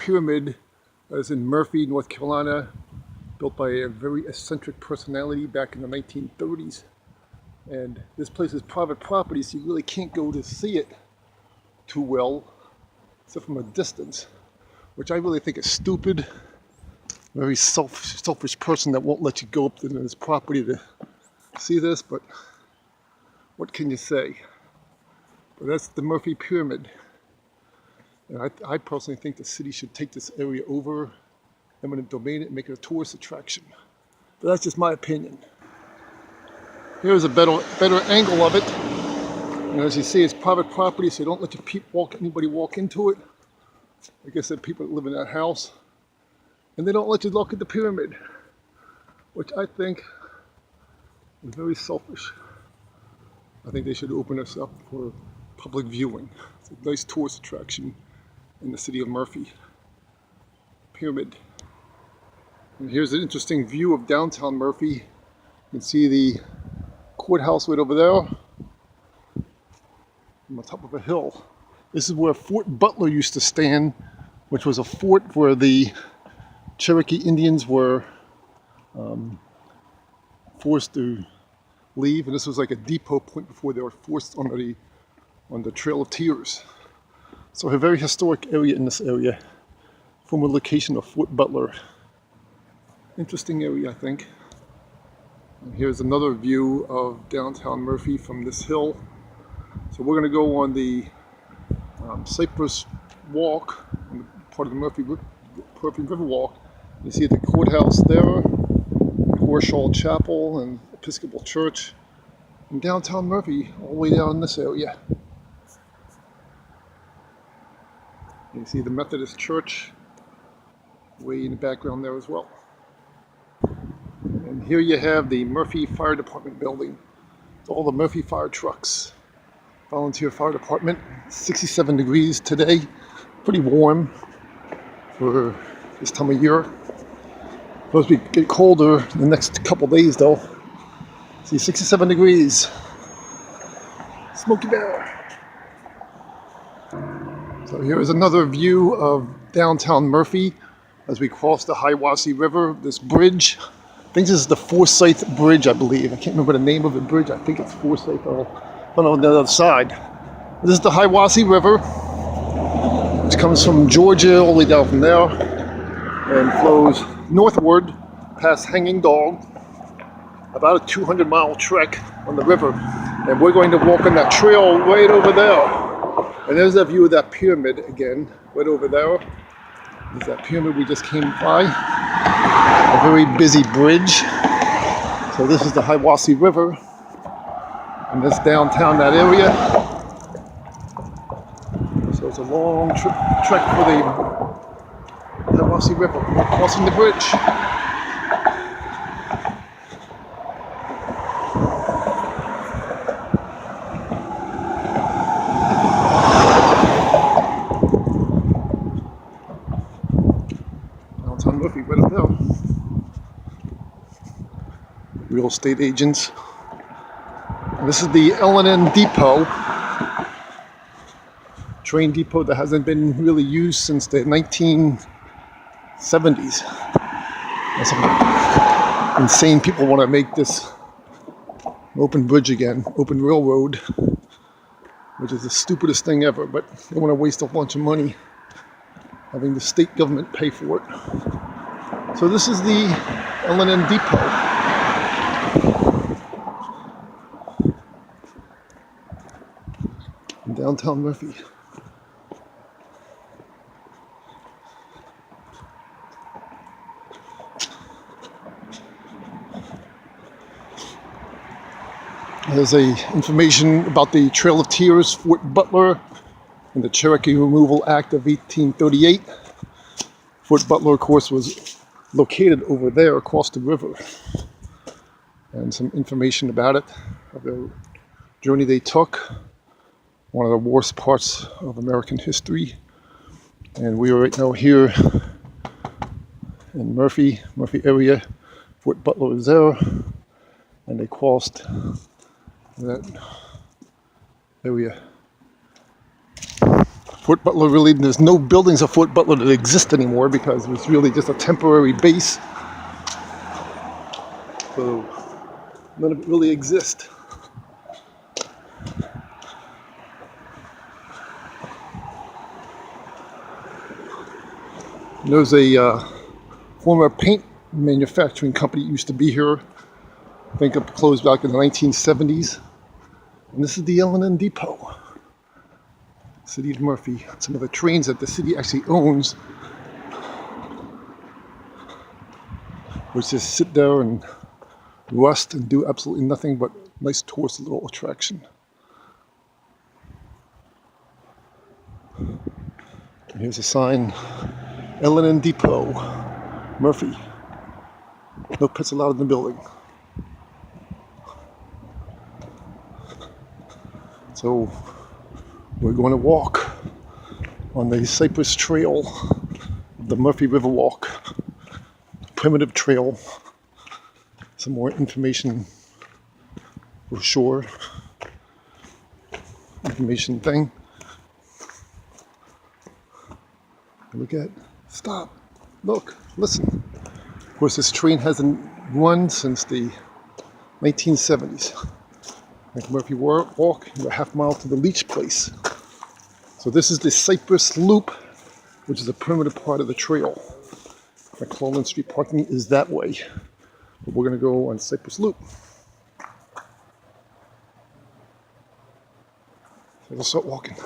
Pyramid is in Murphy, North Carolina, built by a very eccentric personality back in the 1930s. And this place is private property, so you really can't go to see it too well, except from a distance, which I really think is stupid. Very selfish person that won't let you go up to his property to see this, but what can you say? But that's the Murphy Pyramid. And I personally think the city should take this area over, eminent domain it, and make it a tourist attraction. But that's just my opinion. Here's a better angle of it. And as you see, it's private property, so you don't let anybody walk into it. Like I said, people that live in that house. And they don't let you look at the pyramid, which I think is very selfish. I think they should open this up for public viewing. It's a nice tourist attraction in the city of Murphy. Pyramid. And here's an interesting view of downtown Murphy. You can see the courthouse right over there on the top of a hill. This is where Fort Butler used to stand, which was a fort where the Cherokee Indians were forced to leave, and this was like a depot point before they were forced on the Trail of Tears. So a very historic area in this area, former location of Fort Butler. Interesting area, I think. And here's another view of downtown Murphy from this hill. So we're going to go on the Cypress Walk, part of the Murphy River Walk. You see the courthouse there, Horshaw Chapel and Episcopal Church, and downtown Murphy, all the way down in this area. You see the Methodist Church way in the background there as well. And here you have the Murphy Fire Department building. It's all the Murphy fire trucks. Volunteer fire department. 67 degrees today. Pretty warm for this time of year. Supposed to get colder the next couple days though. See, 67 degrees. Smoky Bear. So here is another view of downtown Murphy as we cross the Hiwassee River. This bridge, I think this is the Forsyth Bridge, I believe. I can't remember the name of the bridge. I think it's Forsyth. On the other side. This is the Hiwassee River, which comes from Georgia all the way down from there and flows northward past Hanging Dog, about a 200-mile trek on the river. And we're going to walk on that trail right over there. And there's that view of that pyramid again, right over there. There's that pyramid we just came by. A very busy bridge. So this is the Hiwassee River. And that's downtown that area. So it's a long trek for the Hiwassee River, crossing the bridge. Downtown Murphy, right up there. Real estate agents. This is the L&N Depot, train depot that hasn't been really used since the 1970s. And some insane people want to make this open bridge again, open railroad, which is the stupidest thing ever, but they want to waste a bunch of money having the state government pay for it. So this is the L&N Depot. Downtown Murphy. There's information about the Trail of Tears, Fort Butler, and the Cherokee Removal Act of 1838. Fort Butler, of course, was located over there across the river. And some information about it, of the journey they took. One of the worst parts of American history. And we are right now here in Murphy area. Fort Butler is there. And they crossed that area Fort Butler really, there's no buildings of Fort Butler that exist anymore because it was really just a temporary base. So none of it really exists. There's a former paint manufacturing company that used to be here. I think it closed back in the 1970s. And this is the L&N Depot. City of Murphy. Some of the trains that the city actually owns, which just sit there and rust and do absolutely nothing but nice tourist little attraction. And here's a sign, L&N Depot, Murphy. No pets allowed in the building. So we're going to walk on the Cypress Trail, the Murphy River Walk, primitive trail. Some more information brochure, information thing. Look at, stop, look, listen. Of course, this train hasn't run since the 1970s. Like Murphy Walk, a half mile to the Leach Place. So this is the Cypress Loop, which is a primitive part of the trail. McClellan Street parking is that way. But we're going to go on Cypress Loop. So let's start walking.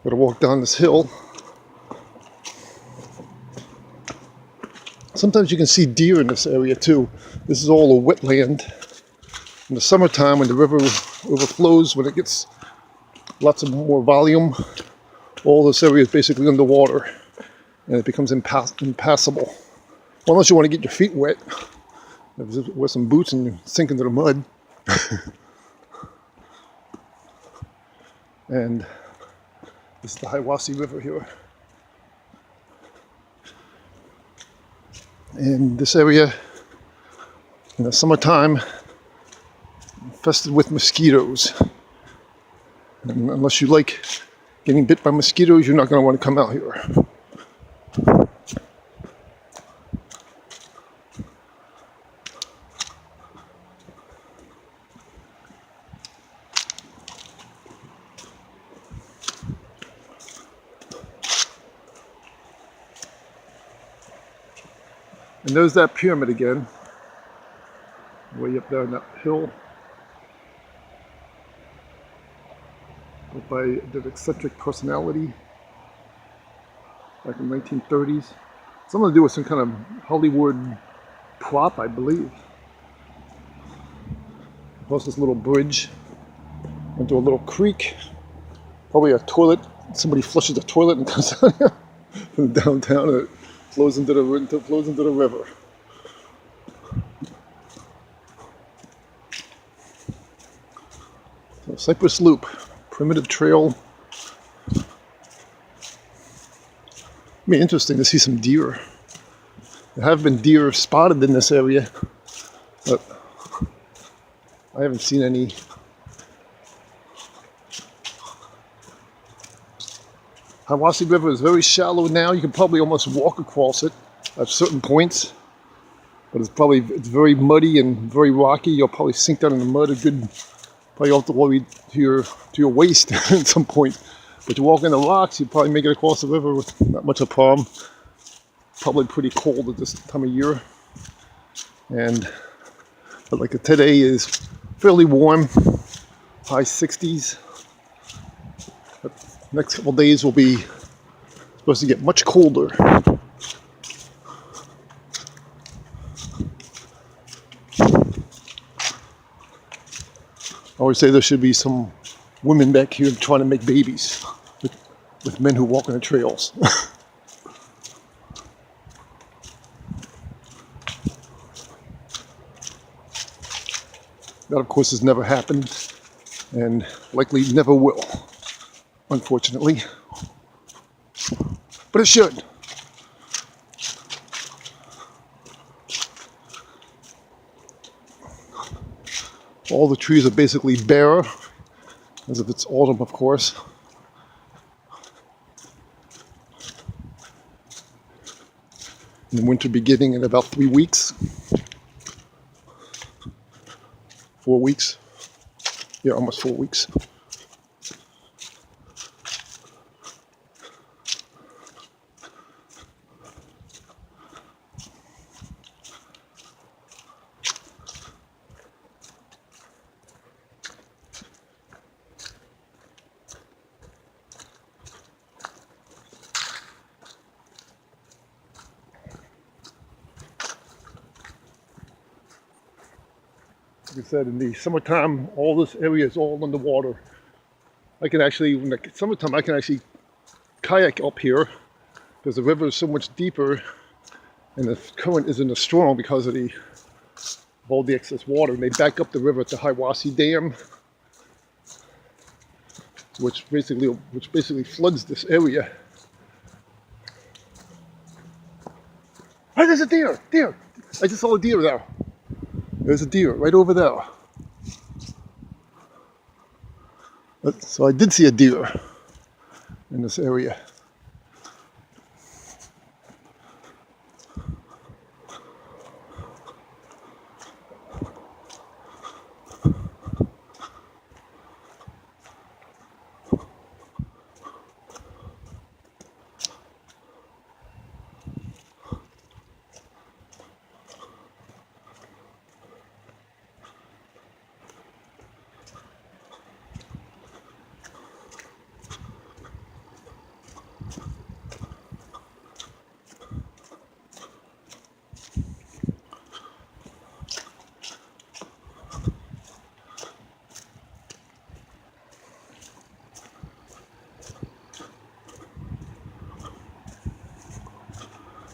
We're going to walk down this hill. Sometimes you can see deer in this area too. This is all a wetland. In the summertime, when the river overflows, when it gets lots of more volume, all this area is basically underwater and it becomes impassable. Well, unless you want to get your feet wet, wear some boots and you sink into the mud. And this is the Hiwassee River here. And this area, in the summertime, infested with mosquitoes. And unless you like getting bit by mosquitoes, you're not going to want to come out here. And there's that pyramid again, way up there on that hill. Built by the eccentric personality back in the 1930s. Something to do with some kind of Hollywood prop, I believe. Plus this little bridge into a little creek. Probably a toilet. Somebody flushes the toilet and comes out here from downtown and it flows into the river. So Cypress Loop, primitive trail. It'd be interesting to see some deer. There have been deer spotted in this area, but I haven't seen any. Hiwassee River is very shallow now. You can probably almost walk across it at certain points, but it's very muddy and very rocky. You'll probably sink down in the mud probably all the way to your waist at some point. But you walk in the rocks, you probably make it across the river with not much of a problem. Probably pretty cold at this time of year. But like today is fairly warm, high 60s. But next couple days will be supposed to get much colder. I always say there should be some women back here trying to make babies with men who walk on the trails. That, of course, has never happened and likely never will, unfortunately. But it should. All the trees are basically bare, as if it's autumn, of course. And the winter beginning in about 3 weeks, 4 weeks. Yeah, almost 4 weeks. Like I said, in the summertime, all this area is all underwater. I can actually, in the summertime, I can actually kayak up here because the river is so much deeper and the current isn't as strong because of all the excess water. And they back up the river at the Hiwassee Dam, which basically floods this area. Hey, there's a deer! Deer! I just saw a deer there. There's a deer right over there. So I did see a deer in this area.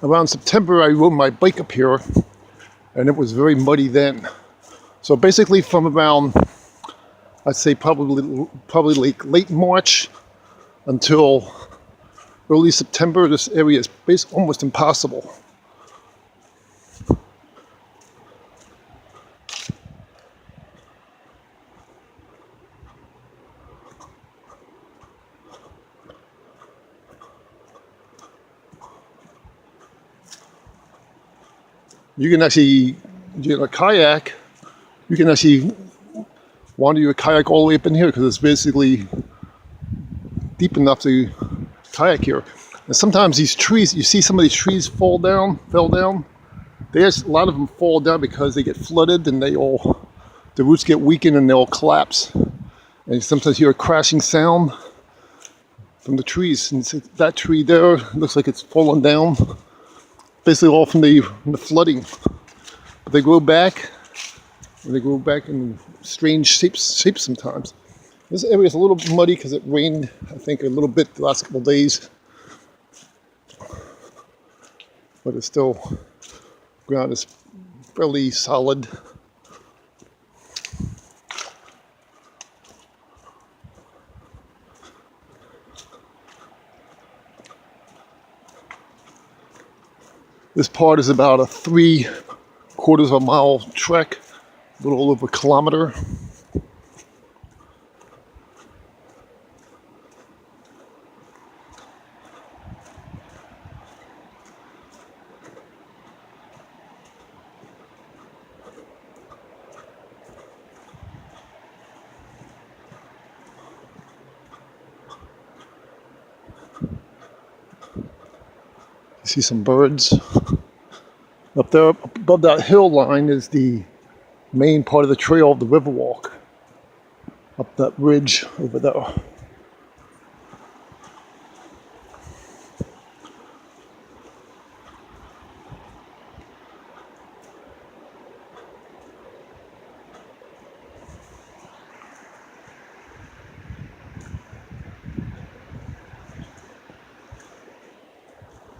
Around September, I rode my bike up here, and it was very muddy then. So basically, from around, I'd say probably like late March until early September, this area is almost impassable. You can actually, in a kayak, you can actually wander your kayak all the way up in here because it's basically deep enough to kayak here. And sometimes these trees, you see some of these trees fell down. A lot of them fall down because they get flooded and the roots get weakened and they'll collapse. And you sometimes hear a crashing sound from the trees. And that tree there looks like it's fallen down, basically all from the flooding. But they grow back, and they grow back in strange shapes sometimes. This area is a little muddy because it rained, I think, a little bit the last couple of days. But it's still, ground is fairly solid. This part is about a 3/4 of a mile trek, a little over a kilometer. You see some birds. Up there, above that hill line is the main part of the trail of the Riverwalk. Up that ridge over there.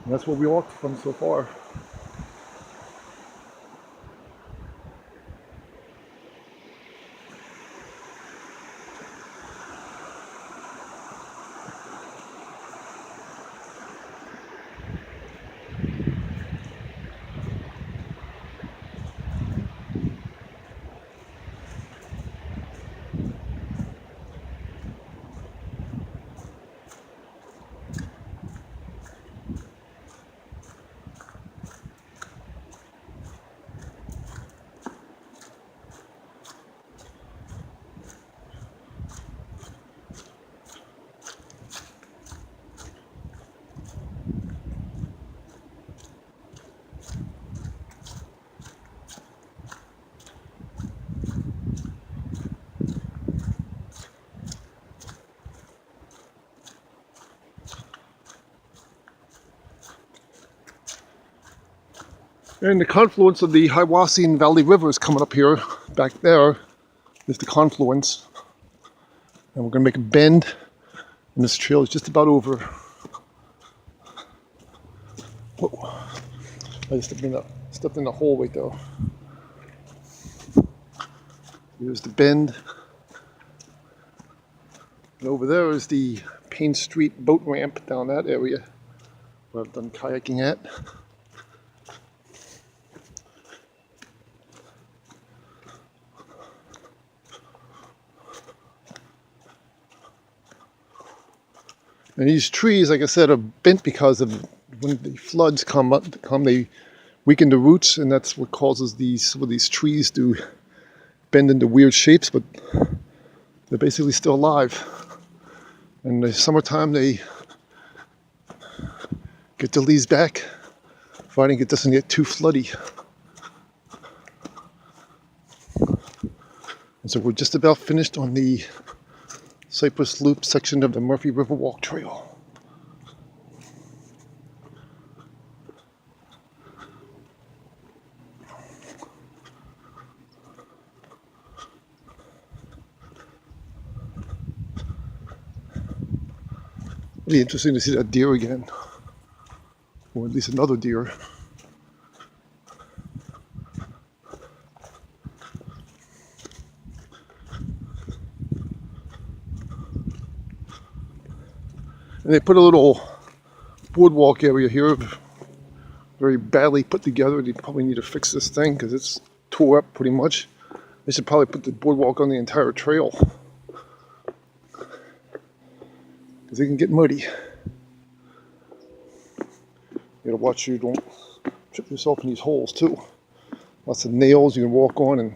And that's where we walked from so far. And the confluence of the Hiwassee and Valley River is coming up here. Back there is the confluence. And we're going to make a bend. And this trail is just about over. Whoa. I just stepped in the hole right there. Here's the bend. And over there is the Payne Street boat ramp down that area where I've done kayaking at. And these trees, like I said, are bent because of when the floods come, they weaken the roots, and that's what causes these trees to bend into weird shapes, but they're basically still alive. In the summertime, they get the leaves back, providing it doesn't get too floody. And so we're just about finished on the Cypress Loop section of the Murphy River Walk Trail. It'll be interesting to see that deer again, or at least another deer. And they put a little boardwalk area here, very badly put together. They probably need to fix this thing because it's tore up pretty much. They should probably put the boardwalk on the entire trail because it can get muddy. You gotta watch you don't trip yourself in these holes too. Lots of nails you can walk on, and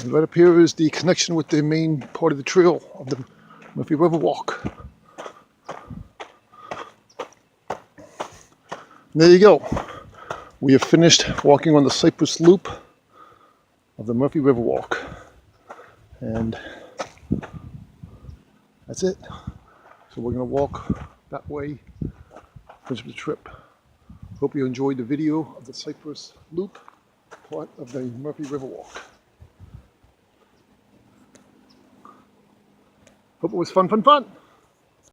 right up here is the connection with the main part of the trail of the Murphy River Walk. And there you go. We have finished walking on the Cypress Loop of the Murphy River Walk. And that's it. So we're going to walk that way, finish the trip. Hope you enjoyed the video of the Cypress Loop, part of the Murphy River Walk. Hope it was fun.